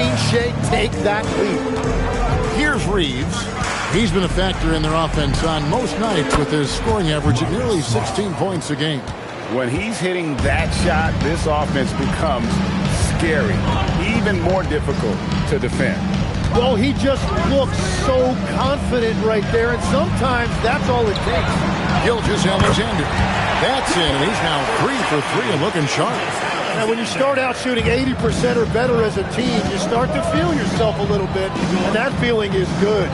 Clean shake, take that lead. Here's Reeves. He's been a factor in their offense on most nights with his scoring average at nearly 16 points a game. When he's hitting that shot, this offense becomes scary, even more difficult to defend. Well, he just looks so confident right there, and sometimes that's all it takes. Gilgeous-Alexander. That's in, and he's now 3 for 3 and looking sharp. Now, when you start out shooting 80% or better as a team, you start to feel yourself a little bit, and that feeling is good.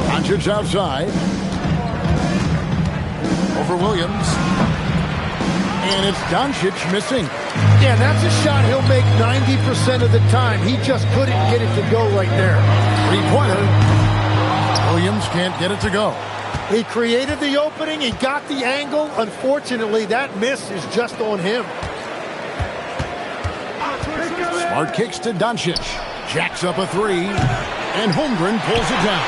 Doncic outside. Over Williams. And it's Doncic missing. Yeah, that's a shot he'll make 90% of the time. He just couldn't get it to go right there. Three-pointer. Williams can't get it to go. He created the opening. He got the angle. Unfortunately, that miss is just on him. Smart kicks to Doncic. Jacks up a three. And Holmgren pulls it down.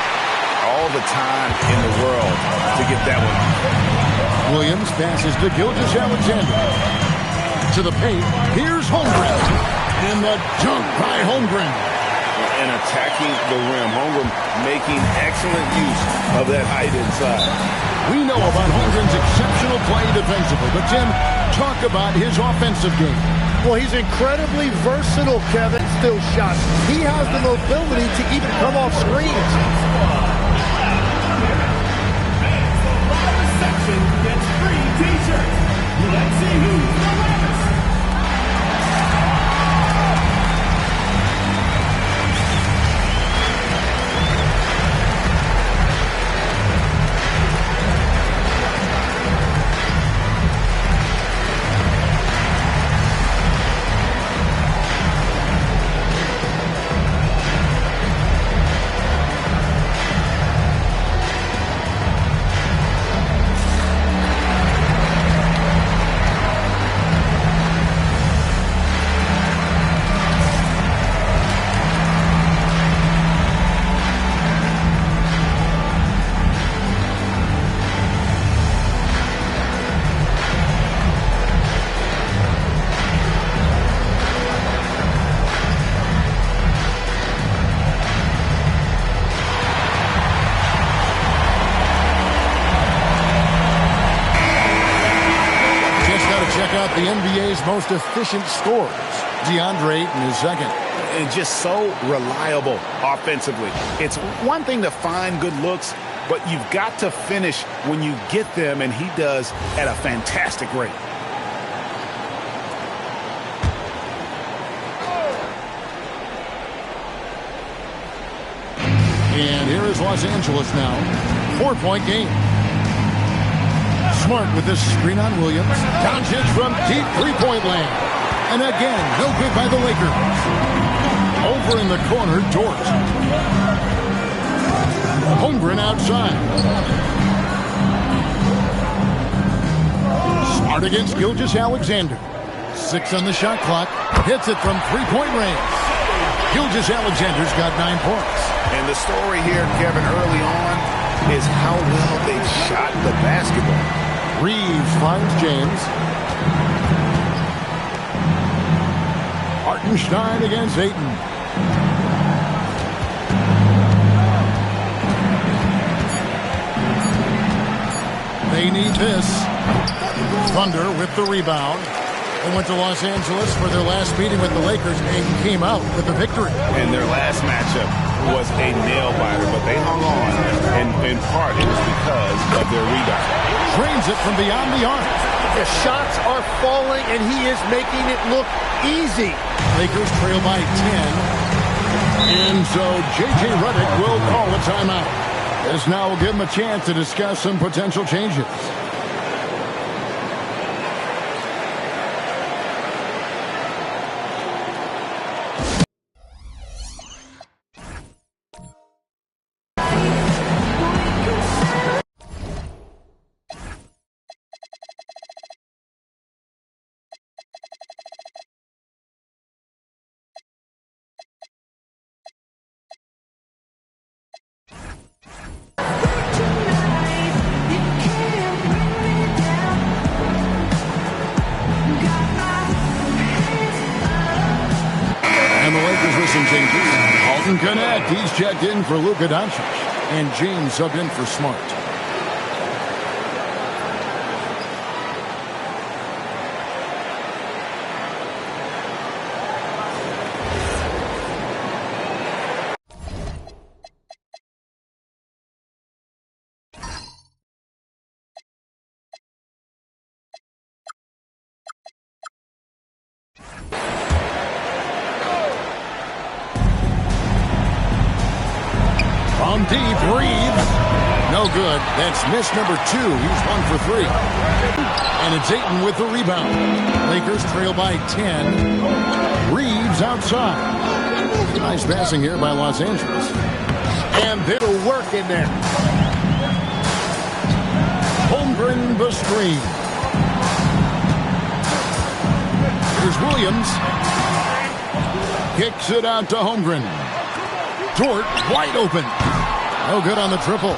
All the time in the world to get that one off. Williams passes to Gilgeous-Alexander. To the paint. Here's Holmgren. And the dunk by Holmgren. And attacking the rim. Holmgren making excellent use of that height inside. We know about Holmgren's exceptional play defensively. But, Tim, talk about his offensive game. Well, he's incredibly versatile, Kevin. Still shots. He has the mobility to even come off screens. Gets free t-shirts. Let's see who's the last. The NBA's most efficient scorers. DeAndre Ayton is second. And just so reliable offensively. It's one thing to find good looks, but you've got to finish when you get them, and he does at a fantastic rate. And here is Los Angeles now. 4-point game. Smart with this screen on Williams. Doncic from deep three-point land. And again, no good by the Lakers. Over in the corner, Dort. Holmgren outside. Smart against Gilgeous-Alexander. 6 on the shot clock. Hits it from three-point range. Gilgeous-Alexander's got 9 points. And the story here, Kevin, early on is how well they shot the basketball. Reeves finds James. Hartenstein against Ayton. They need this. Thunder with the rebound. They went to Los Angeles for their last meeting with the Lakers and came out with a victory. And their last matchup was a nail-biter, but they hung on, and in part it was because of their rebound. Drains it from beyond the arc. The shots are falling, and he is making it look easy. Lakers trail by 10. And so J.J. Redick will call a timeout. This now will give him a chance to discuss some potential changes. Line changes. Alton Connect, he's checked in for Luka Doncic. And James subbed in for Smart. From deep, Reeves. No good. That's miss number 2. He's 1 for 3. And it's Ayton with the rebound. Lakers trail by 10. Reeves outside. Nice passing here by Los Angeles. And they'll work in there. Holmgren the screen. Here's Williams. Kicks it out to Holmgren. Dort wide open. No good on the triple.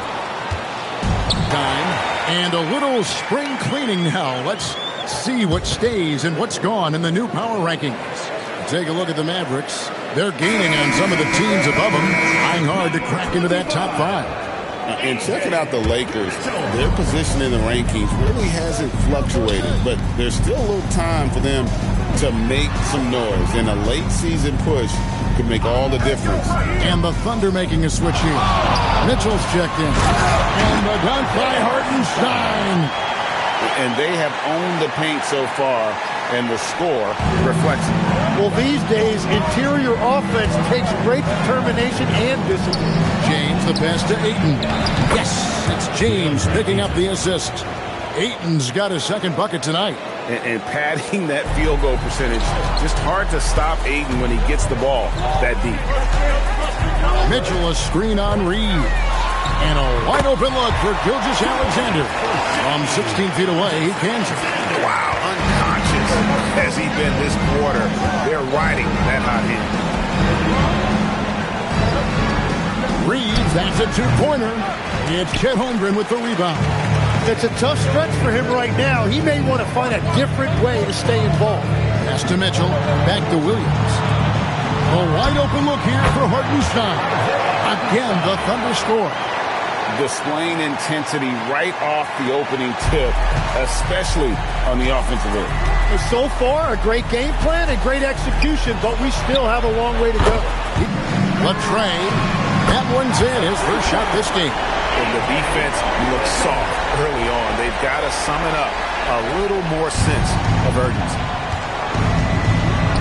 Time. And a little spring cleaning now. Let's see what stays and what's gone in the new power rankings. Take a look at the Mavericks. They're gaining on some of the teams above them, trying hard to crack into that top 5. And checking out the Lakers, their position in the rankings really hasn't fluctuated, but there's still a little time for them to make some noise. And a late season push could make all the difference. And the Thunder making a switch here. Mitchell's checked in. And the dunk by Hartenstein. And they have owned the paint so far, and the score reflects it. Well, these days, interior offense takes great determination and discipline. James, the pass to Ayton. Yes, it's James picking up the assist. Ayton's got his second bucket tonight. And padding that field goal percentage, just hard to stop Ayton when he gets the ball that deep. Mitchell, a screen on Reed. And a wide open look for Gilgeous-Alexander. From 16 feet away, he cans it. Wow, unconscious has he been this quarter. They're riding that hot hand. Reeves, that's a two-pointer. It's Chet Holmgren with the rebound. It's a tough stretch for him right now. He may want to find a different way to stay involved. Pass to Mitchell, back to Williams. A wide open look here for Hartenstein. Again, the Thunder score. Displaying intensity right off the opening tip, especially on the offensive end. So far, a great game plan and great execution, but we still have a long way to go. Latrey, that one's in, his first shot this game. And the defense looks soft early on. They've got to summon up a little more sense of urgency.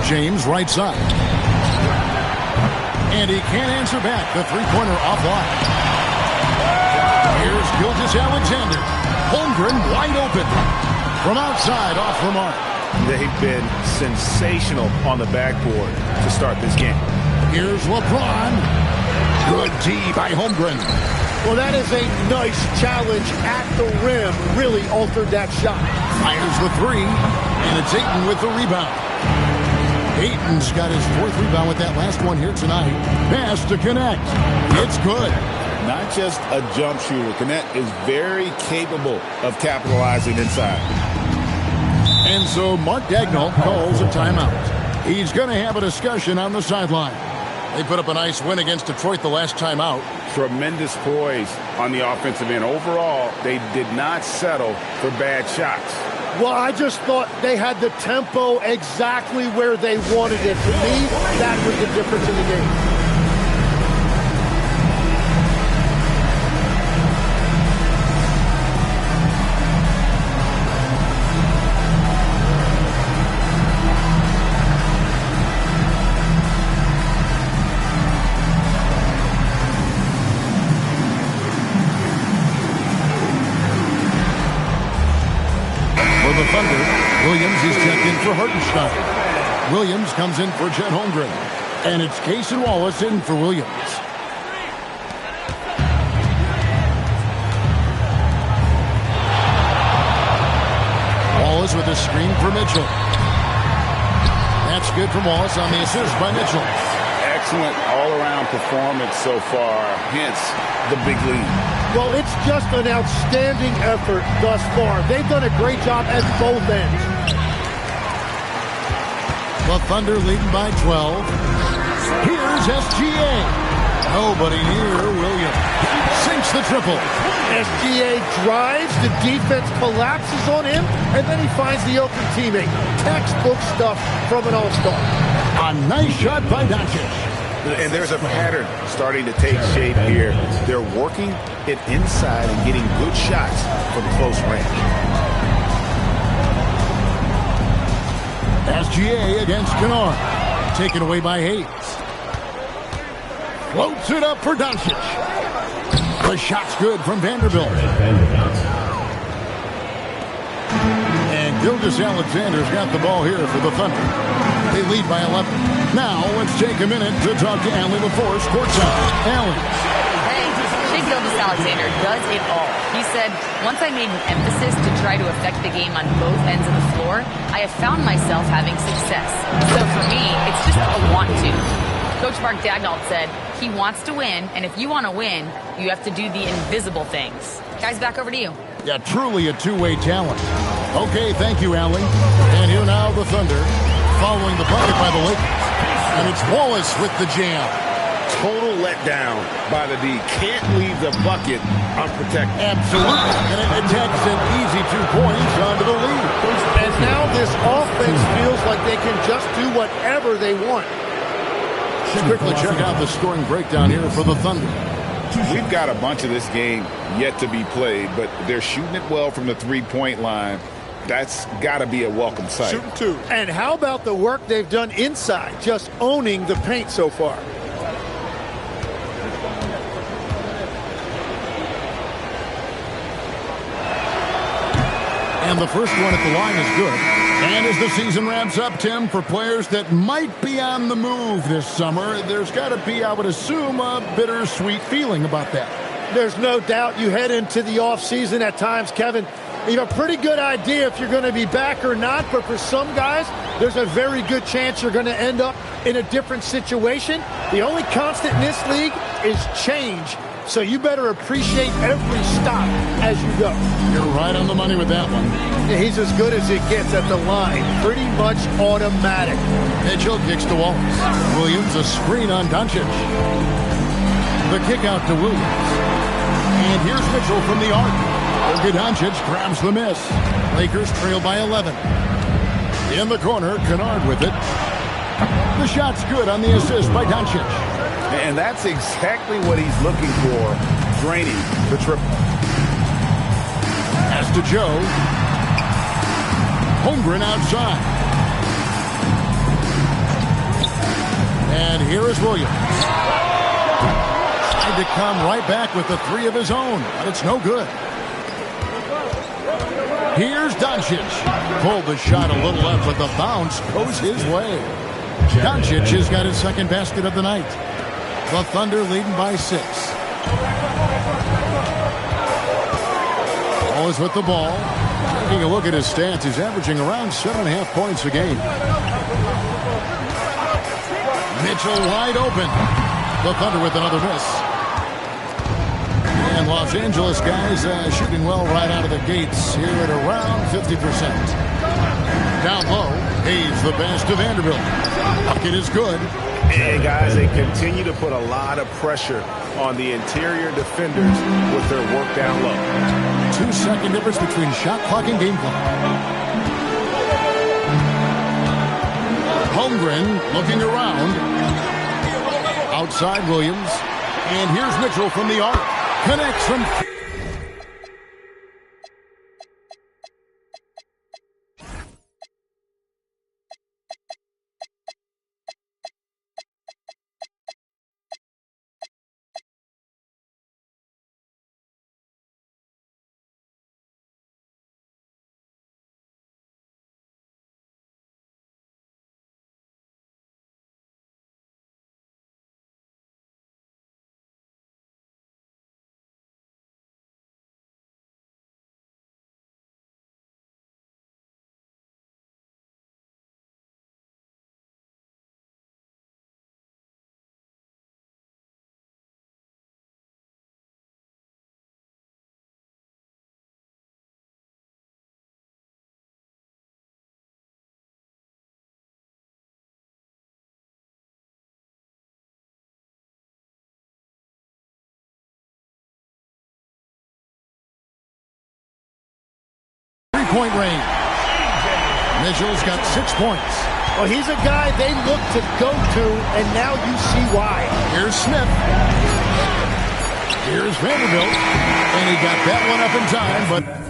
James right side. And he can't answer back. The three-pointer offline. Here's Gilgeous-Alexander. Holmgren wide open. From outside, off the mark. They've been sensational on the backboard to start this game. Here's LeBron. Good D by Holmgren. Well, that is a nice challenge at the rim. Really altered that shot. Fires the three. And it's Ayton with the rebound. Ayton's got his fourth rebound with that last one here tonight. Pass to Connect. It's good. Not just a jump shooter. Connect is very capable of capitalizing inside. And so Mark Dagnall calls a timeout. He's going to have a discussion on the sideline. They put up a nice win against Detroit the last time out. Tremendous poise on the offensive end. Overall, they did not settle for bad shots. Well, I just thought they had the tempo exactly where they wanted it. To me, that was the difference in the game. The Thunder, Williams is checked in for Hartenstein. Williams comes in for Chet Holmgren. And it's Cason Wallace in for Williams. Wallace with a screen for Mitchell. That's good from Wallace on the assist by Mitchell. Excellent all-around performance so far, hence the big lead. Well, it's just an outstanding effort thus far. They've done a great job at both ends. The Thunder leading by 12. Here's SGA. Nobody near Williams. Sinks the triple. SGA drives, the defense collapses on him, and then he finds the open teammate. Textbook stuff from an all-star. A nice shot by Doncic. And there's a pattern starting to take shape here. They're working it inside and getting good shots from close range. SGA against Kennard. Taken away by Hayes. Floats it up for Doncic. The shot's good from Vanderbilt. And Gilgeous-Alexander's got the ball here for the Thunder. They lead by 11. Now let's take a minute to talk to Allie LaForce courtside. Allie. Hey, Shai Gilgeous-Alexander does it all. He said, once I made an emphasis to try to affect the game on both ends of the floor, I have found myself having success. So for me, it's just a want to. Coach Mark Dagnall said he wants to win, and if you want to win, you have to do the invisible things. Guys, back over to you. Yeah, truly a two-way talent. Okay, thank you, Allie. And here now the Thunder, following the bucket by the Lakers. And it's Wallace with the jam. Total letdown by the D. Can't leave the bucket unprotected. Absolutely. And it takes an easy 2 points onto the lead. And now this offense feels like they can just do whatever they want. Quickly check out the scoring breakdown here for the Thunder. We've got a bunch of this game yet to be played, but they're shooting it well from the three-point line. That's got to be a welcome sight. Shooting two. And how about the work they've done inside, just owning the paint so far? And the first one at the line is good. And as the season ramps up, Tim, for players that might be on the move this summer, there's got to be, I would assume, a bittersweet feeling about that. There's no doubt you head into the offseason at times, Kevin. You have a pretty good idea if you're going to be back or not, but for some guys, there's a very good chance you're going to end up in a different situation. The only constant in this league is change. So you better appreciate every stop as you go. You're right on the money with that one. He's as good as it gets at the line. Pretty much automatic. Mitchell kicks to Wallace. Williams a screen on Doncic. The kick out to Williams. And here's Mitchell from the arc. Luka Doncic grabs the miss. Lakers trail by 11. In the corner, Kennard with it. The shot's good on the assist by Doncic. And that's exactly what he's looking for, draining the triple. Pass to Joe. Holmgren outside. And here is Williams. Tried to come right back with the three of his own, but it's no good. Here's Doncic. Pulled the shot a little left, but the bounce goes his way. Doncic has got his second basket of the night. The Thunder leading by 6. Wallace with the ball. Taking a look at his stats, he's averaging around 7.5 points a game. Mitchell wide open. The Thunder with another miss. And Los Angeles guys shooting well right out of the gates here at around 50%. Down low, Hayes the pass to Vanderbilt. Bucket is good. And guys, they continue to put a lot of pressure on the interior defenders with their work down low. 2-second difference between shot clock and game clock. Holmgren looking around. Outside Williams. And here's Mitchell from the arc. Connects from three-point range. Mitchell's got 6 points. Well, he's a guy they look to go to, and now you see why. Here's Smith. Here's Vanderbilt. And he got that one up in time, but...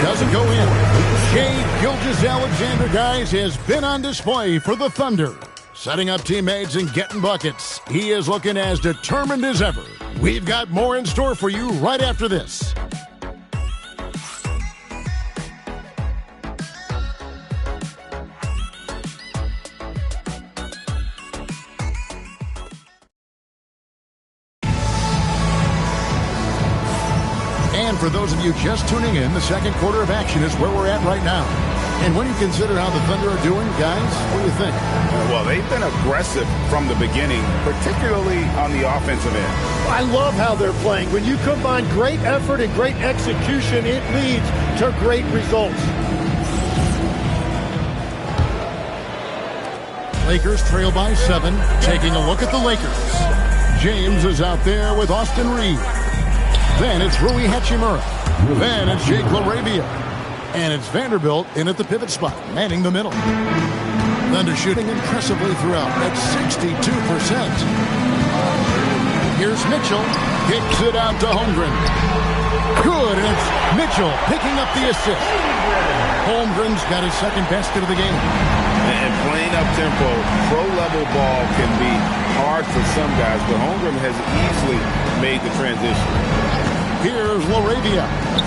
doesn't go in. Shai Gilgeous-Alexander, guys, has been on display for the Thunder. Setting up teammates and getting buckets. He is looking as determined as ever. We've got more in store for you right after this. And for those of you just tuning in, the second quarter of action is where we're at right now. And when you consider how the Thunder are doing, guys, what do you think? Well, they've been aggressive from the beginning, particularly on the offensive end. I love how they're playing. When you combine great effort and great execution, it leads to great results. Lakers trail by 7. Taking a look at the Lakers. James is out there with Austin Reeves. Then it's Rui Hachimura. Then it's Jake LaRavia. And it's Vanderbilt in at the pivot spot, manning the middle. Thunder shooting impressively throughout at 62%. Here's Mitchell. Kicks it out to Holmgren. Good, and it's Mitchell picking up the assist. Holmgren's got his second basket of the game. And playing up-tempo, pro-level ball can be hard for some guys, but Holmgren has easily made the transition. Here's LaRavia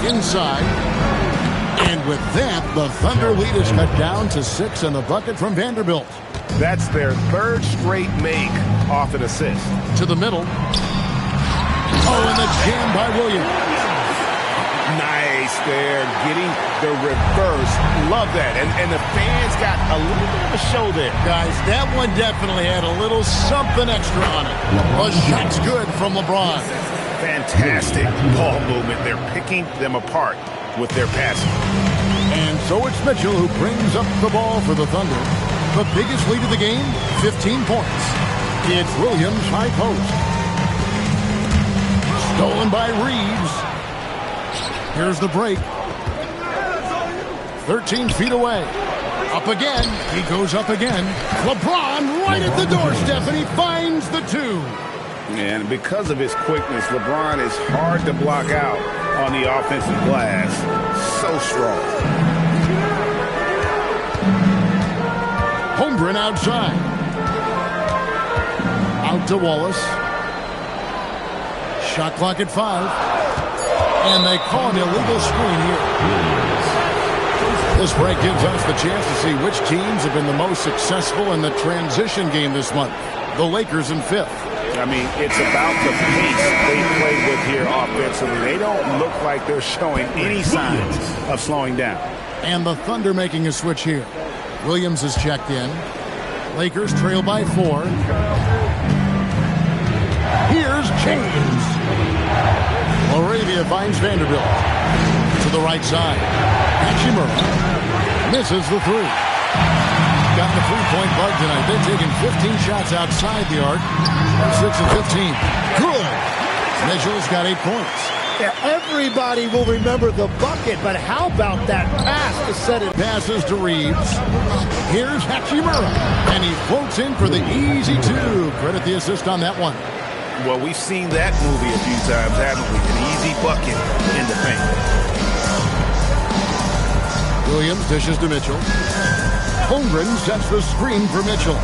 inside. And with that, the Thunder lead is cut down to 6 and the bucket from Vanderbilt. That's their third straight make off an assist. To the middle. Oh, and the jam by Williams. Nice there, getting the reverse. Love that. And the fans got a little bit of a show there. Guys, that one definitely had a little something extra on it. A shot's good from LeBron. Fantastic ball movement. They're picking them apart with their passing. And so it's Mitchell who brings up the ball for the Thunder. The biggest lead of the game, 15 points. It's Williams high post. Stolen by Reeves. Here's the break. 13 feet away. Up again. He goes up again. LeBron right at the doorstep, and he finds the 2. And because of his quickness, LeBron is hard to block out on the offensive glass. So strong. Holmgren outside. Out to Wallace. Shot clock at 5. And they call an illegal screen here. This break gives us the chance to see which teams have been the most successful in the transition game this month. The Lakers in 5th. I mean, it's about the pace they play with here offensively. They don't look like they're showing any signs of slowing down. And the Thunder making a switch here. Williams is checked in. Lakers trail by 4. Here's James. LaRavia finds Vanderbilt. To the right side. Hachimura misses the 3. Got the three-point bug tonight. They're taking 15 shots outside the arc. 6 of 15. Good. Mitchell's got 8 points. Yeah, everybody will remember the bucket, but how about that pass to set it? Passes to Reeves. Here's Hachimura. And he floats in for the easy 2. Credit the assist on that one. Well, we've seen that movie a few times, haven't we? An easy bucket in the paint. Williams dishes to Mitchell. Holmgren sets the screen for Mitchell.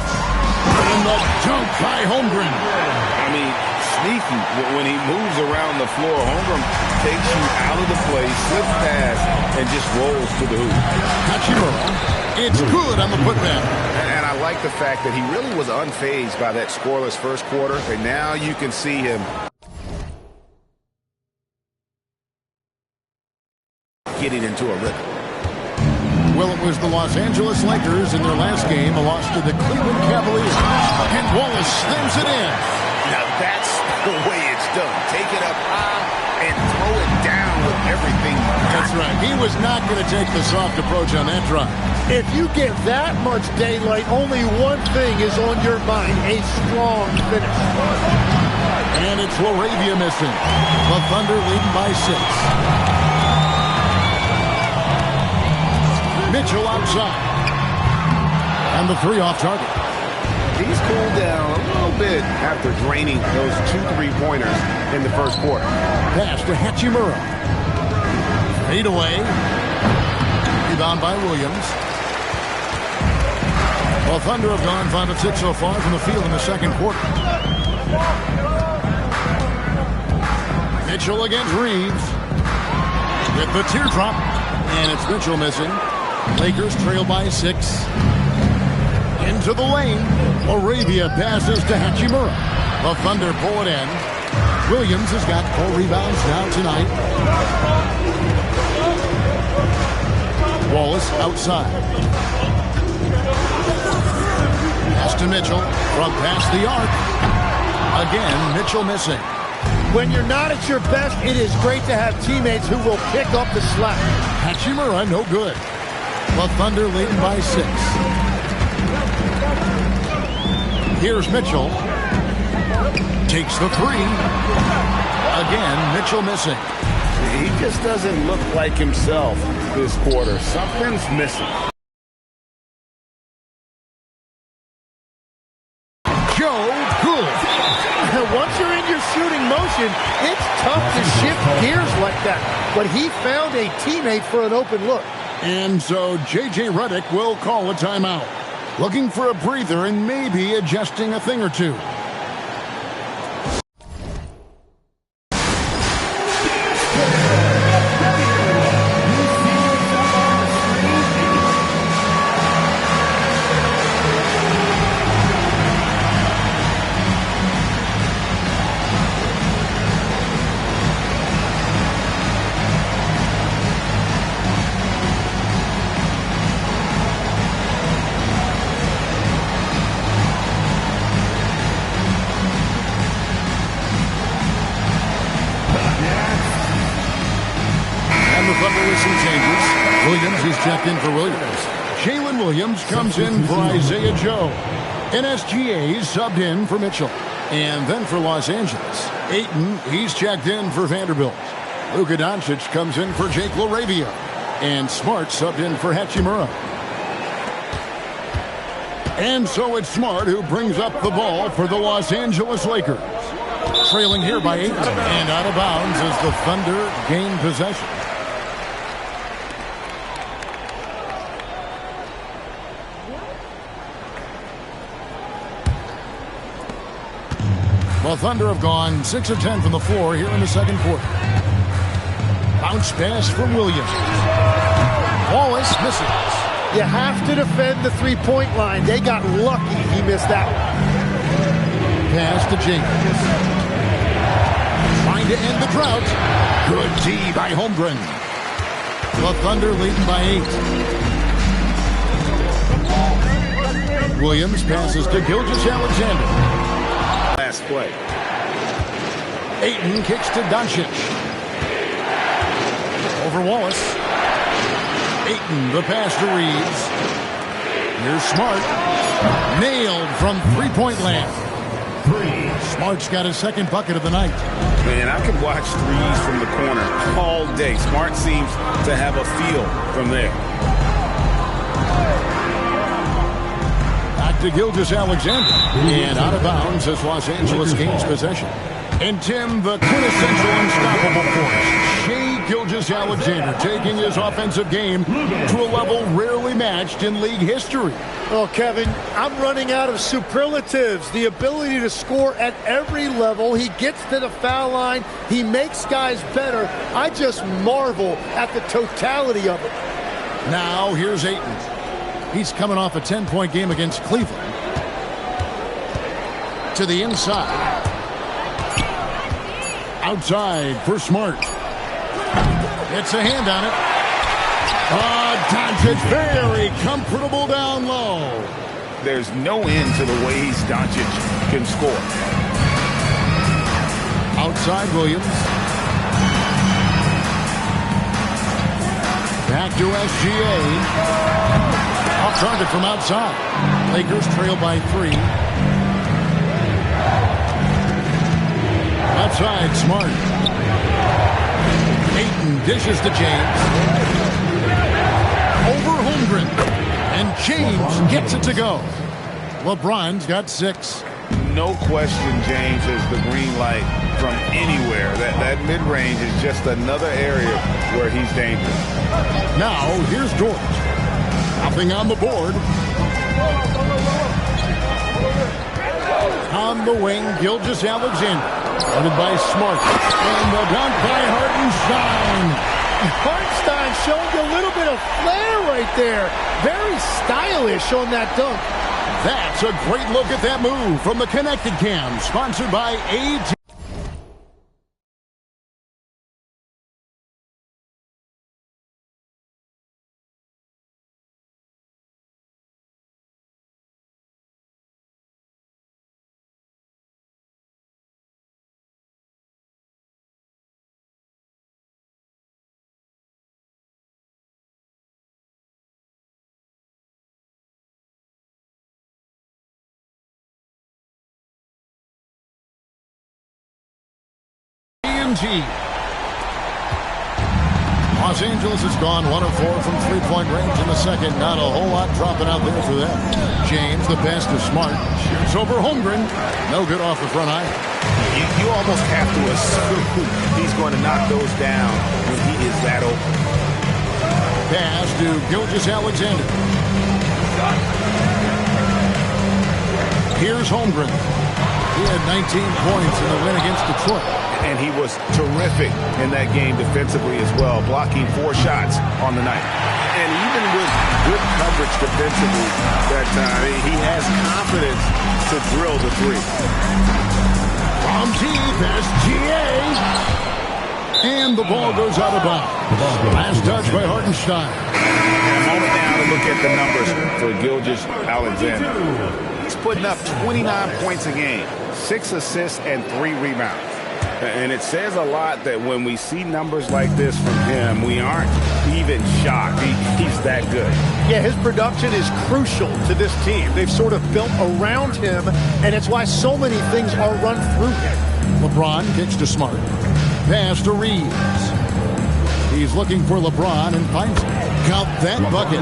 And the dunk by Holmgren. I mean, sneaky when he moves around the floor. Holmgren takes you out of the play, slips past, and just rolls to the hoop. Hachimura. It's good on the putback. And I like the fact that he really was unfazed by that scoreless first quarter, and now you can see him getting into a rhythm. Well, it was the Los Angeles Lakers in their last game, a loss to the Cleveland Cavaliers. And Wallace slams it in. Now that's the way it's done. Take it up high and throw it down with everything. That's right. He was not going to take the soft approach on that drive. If you get that much daylight, only one thing is on your mind, a strong finish. And it's Laravia missing. The Thunder leading by 6. Mitchell outside. And the 3 off target. He's cooled down a little bit after draining those 2 3-pointers in the first quarter. Pass to Hachimura. Fade away. Rebound by Williams. Well, Thunder have gone 5 of 6 so far from the field in the second quarter. Mitchell against Reeves. With the teardrop. And it's Mitchell missing. Lakers trail by 6. Into the lane. Laravia passes to Hachimura. The Thunder pull it in. Williams has got 4 rebounds now tonight. Wallace outside. Pass to Mitchell from past the arc. Again, Mitchell missing. When you're not at your best, it is great to have teammates who will pick up the slack. Hachimura, no good. The Thunder leading by 6. Here's Mitchell. Takes the 3. Again, Mitchell missing. He just doesn't look like himself this quarter. Something's missing. Joe good. Once you're in your shooting motion, it's tough to shift gears like that. But he found a teammate for an open look. And so J.J. Redick will call a timeout. Looking for a breather and maybe adjusting a thing or two. Williams is checked in for Williams. Jalen Williams comes in for Isaiah Joe. NSGA subbed in for Mitchell. And then for Los Angeles, Ayton, he's checked in for Vanderbilt. Luka Doncic comes in for Jake Laravia. And Smart subbed in for Hachimura. And so it's Smart who brings up the ball for the Los Angeles Lakers. Trailing here by 8 and out of bounds as the Thunder gain possession. Well, Thunder have gone 6 of 10 from the floor here in the second quarter. Bounce pass from Williams. Wallace misses. You have to defend the three-point line. They got lucky he missed that one. Pass to Jenkins. Trying to end the drought. Good D by Holmgren. The Thunder leading by 8. Williams passes to Gilgeous-Alexander. Last play. Ayton kicks to Doncic. Over Wallace. Ayton, the pass to Reeves. Here's Smart. Nailed from three-point land. Smart's got his second bucket of the night. Man, I can watch threes from the corner all day. Smart seems to have a feel from there. To Gilgeous-Alexander. And out of bounds as Los Angeles gains possession. And Tim, the quintessential unstoppable force, Shea Gilgeous-Alexander taking his offensive game to a level rarely matched in league history. Oh, Kevin, I'm running out of superlatives. The ability to score at every level. He gets to the foul line. He makes guys better. I just marvel at the totality of it. Now, here's Ayton. He's coming off a 10-point game against Cleveland. To the inside. Outside for Smart. It's a hand on it. Doncic very comfortable down low. There's no end to the ways Doncic can score. Outside Williams. Back to SGA. Off target from outside. Lakers trail by 3. Outside Smart. Ayton dishes to James. Over Holmgren. And James gets it to go. LeBron's got 6. No question James has the green light from anywhere. That mid-range is just another area where he's dangerous. Now, here's George. Nothing on the board. On the wing, Gilgeous-Alexander. Guarded by Smart. And the dunk by Hartenstein. Hartenstein showing you a little bit of flair right there. Very stylish on that dunk. That's a great look at that move from the Connected Cam, sponsored by AT. Los Angeles has gone 1 of 4 from three-point range in the second. Not a whole lot dropping out there for them. James, the best of Smart, shoots over Holmgren. No good off the front eye. You almost have to assume he's going to knock those down when he is that open. Pass to Gilgeous-Alexander. Here's Holmgren. He had 19 points in the win against Detroit. And he was terrific in that game defensively as well, blocking 4 shots on the night. And even with good coverage defensively that time, he has confidence to drill the 3. From deep, SGA. And the ball goes out of bounds. Last touch by Hartenstein. And a moment now to look at the numbers for Gilgeous-Alexander. He's putting up 29 points a game, 6 assists, and 3 rebounds. And it says a lot that when we see numbers like this from him, we aren't even shocked. He's that good. Yeah, his production is crucial to this team. They've sort of built around him, and it's why so many things are run through him. LeBron kicks to Smart. Pass to Reeves. He's looking for LeBron and finds him. Count that bucket.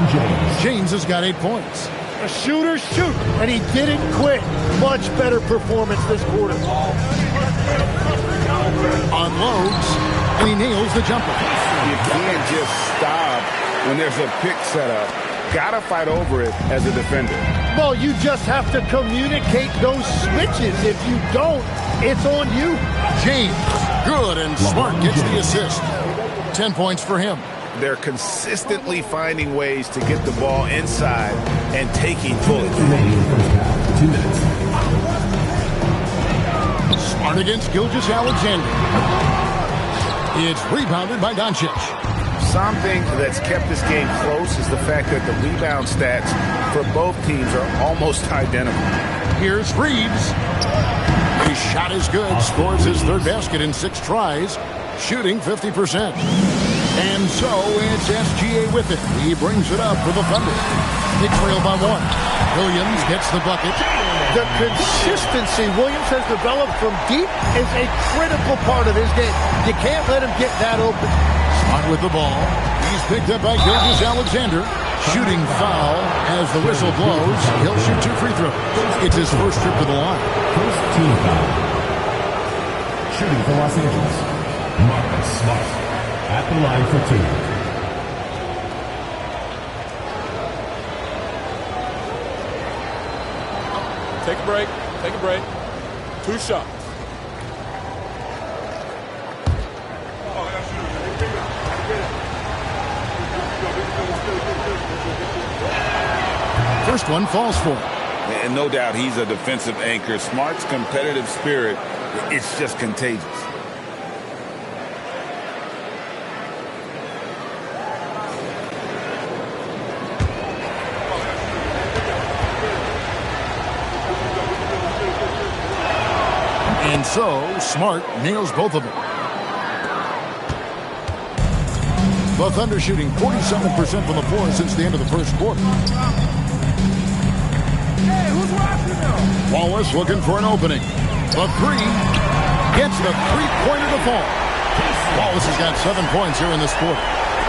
James has got 8 points. A shooter shoot, and he didn't quit. Much better performance this quarter. Unloads, and he nails the jumper. You can't just stop when there's a pick set up. Gotta fight over it as a defender. Well, you just have to communicate those switches. If you don't, it's on you. James, good, and Smart gets the assist. 10 points for him. They're consistently finding ways to get the ball inside and taking bullets. 2 minutes. Smart against Gilgeous-Alexander. It's rebounded by Doncic. Something that's kept this game close is the fact that the rebound stats for both teams are almost identical. Here's Reeves. His shot is good. Scores his 3rd basket in 6 tries. Shooting 50%. And so it's SGA with it. He brings it up for the Thunder. They trail by 1. Williams gets the bucket. The consistency Williams has developed from deep is a critical part of his game. You can't let him get that open. Smart with the ball. He's picked up by Gilgeous-Alexander. Shooting foul as the whistle blows. He'll shoot 2 free throws. It's his first trip to the line. First team foul. Shooting for Los Angeles, Marcus Smart. at the line for two. Take a break. Take a break. 2 shots. First one falls for him. And no doubt he's a defensive anchor. Smart's competitive spirit, it's just contagious. And so, Smart nails both of them. The Thunder shooting 47% from the floor since the end of the first quarter. Wallace looking for an opening. The three gets the three-pointer to fall. Wallace has got 7 points here in this quarter.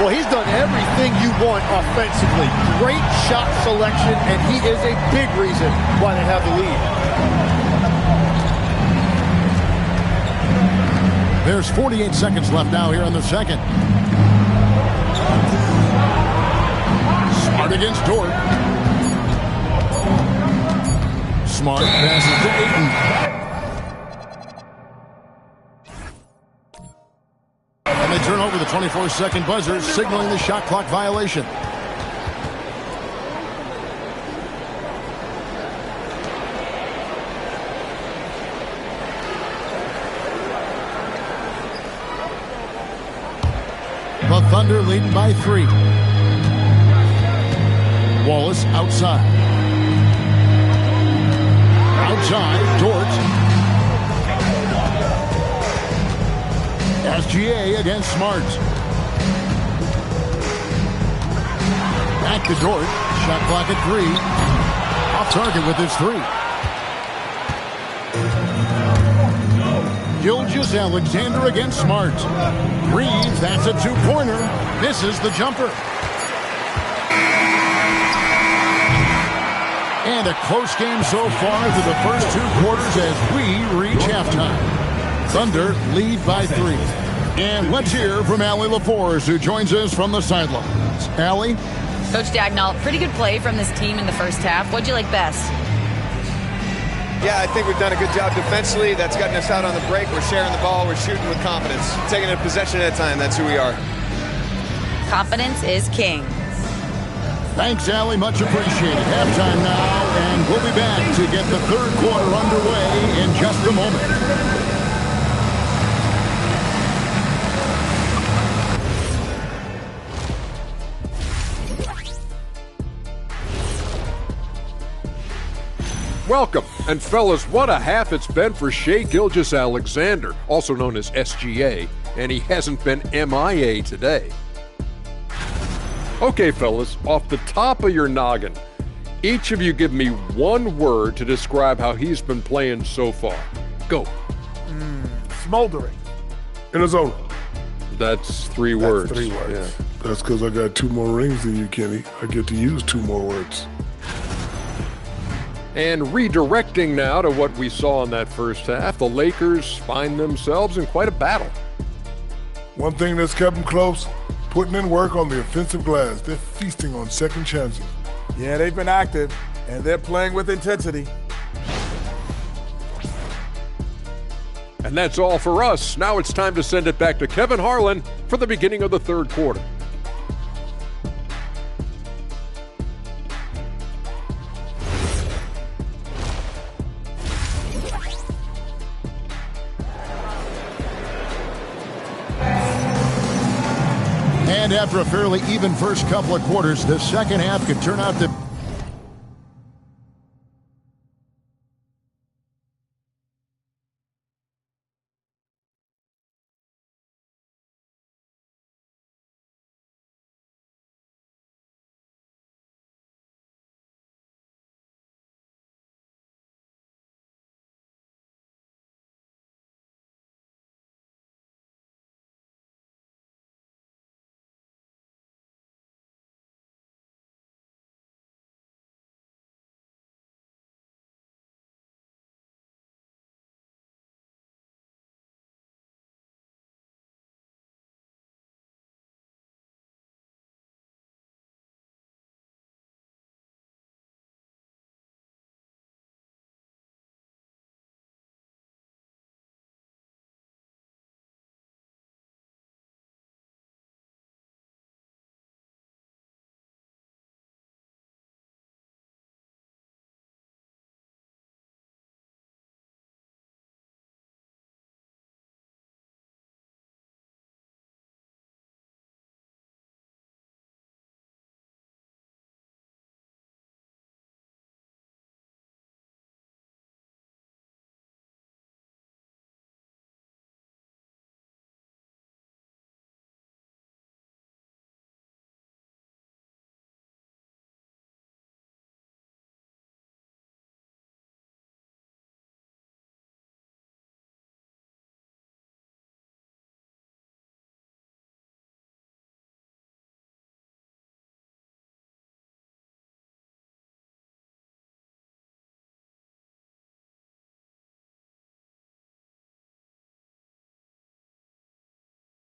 Well, he's done everything you want offensively. Great shot selection, and he is a big reason why they have the lead. There's 48 seconds left now here in the second. Smart against Dort. Smart passes to Ayton. And they turn over the 24-second buzzer, signaling the shot clock violation. The Thunder leading by 3. Wallace outside. Outside, Dort. SGA against Smart. Back to Dort. Shot clock at 3. Off target with his 3. Gilgeous-Alexander against Smart. Reeves, that's a 2-pointer. Misses the jumper. And a close game so far through the first 2 quarters as we reach halftime. Thunder lead by 3. And let's hear from Allie LaForce, who joins us from the sidelines. Allie? Coach Dagnall, pretty good play from this team in the first half. What'd you like best? Yeah, I think we've done a good job defensively. That's gotten us out on the break. We're sharing the ball. We're shooting with confidence. Taking a possession at a time. That's who we are. Confidence is king. Thanks, Allie. Much appreciated. Halftime now, and we'll be back to get the third quarter underway in just a moment. Welcome. And fellas, what a half it's been for Shai Gilgeous-Alexander, also known as SGA, and he hasn't been MIA today. Okay, fellas, off the top of your noggin, each of you give me one word to describe how he's been playing so far. Go. Smoldering. In a zone. That's 3 words. 3 words. Yeah. That's because I got 2 more rings than you, Kenny. I get to use 2 more words. And redirecting now to what we saw in that first half, the Lakers find themselves in quite a battle. One thing that's kept them close, putting in work on the offensive glass. They're feasting on second chances. Yeah, they've been active, and they're playing with intensity. And that's all for us. Now it's time to send it back to Kevin Harlan for the beginning of the third quarter. And after a fairly even first couple of quarters, the second half could turn out to